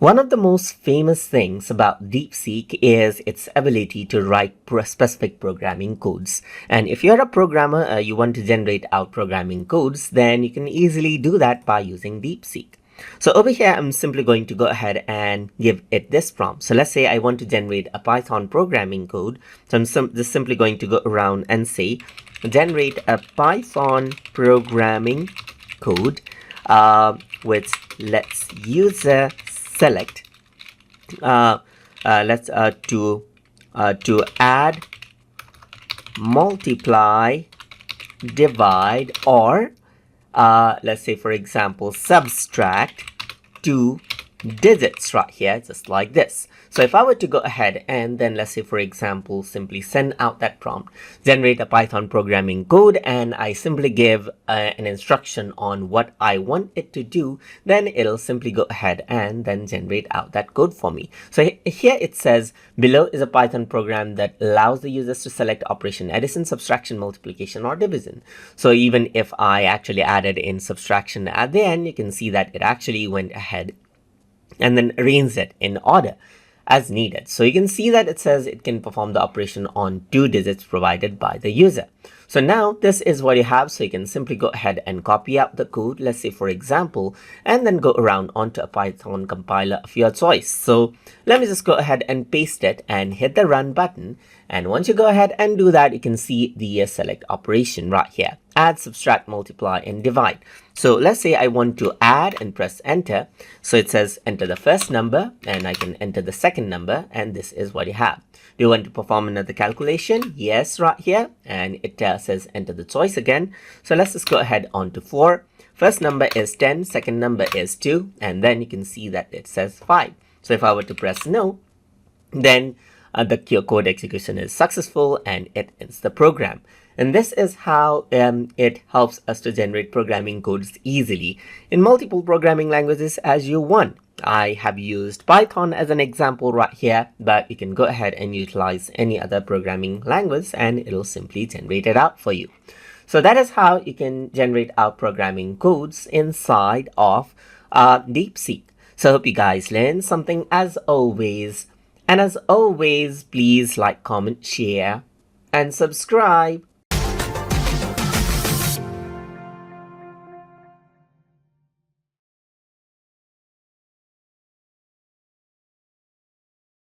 One of the most famous things about DeepSeek is its ability to write specific programming codes. And if you're a programmer, you want to generate out programming codes, then you can easily do that by using DeepSeek. So over here, I'm simply going to go ahead and give it this prompt. So let's say I want to generate a Python programming code. So I'm just simply going to go around and say, generate a Python programming code which lets user select to add, multiply, divide, or let's say, for example, subtract two digits right here, just like this. So if I were to go ahead and then, let's say, for example, simply send out that prompt, generate a Python programming code, and I simply give an instruction on what I want it to do, then it'll simply go ahead and then generate out that code for me. So here it says, below is a Python program that allows the users to select operation addition, subtraction, multiplication, or division. So even if I actually added in subtraction at the end, you can see that it actually went ahead and then arrange it in order as needed. So you can see that it says it can perform the operation on two digits provided by the user. So now this is what you have. So you can simply go ahead and copy out the code, let's say, for example, and then go around onto a Python compiler of your choice. So let me just go ahead and paste it and hit the run button. And once you go ahead and do that, you can see the select operation right here: add, subtract, multiply, and divide. So let's say I want to add and press enter. So it says enter the first number, and I can enter the second number, and this is what you have. Do you want to perform another calculation? Yes, right here. And it says enter the choice again. So let's just go ahead on to 4. First number is 10, second number is 2, and then you can see that it says 5. So if I were to press no, then the code execution is successful and it ends the program. And this is how it helps us to generate programming codes easily in multiple programming languages as you want. I have used Python as an example right here, but you can go ahead and utilize any other programming language and it'll simply generate it out for you. So that is how you can generate out programming codes inside of DeepSeek. So I hope you guys learned something as always. And as always, please like, comment, share, and subscribe.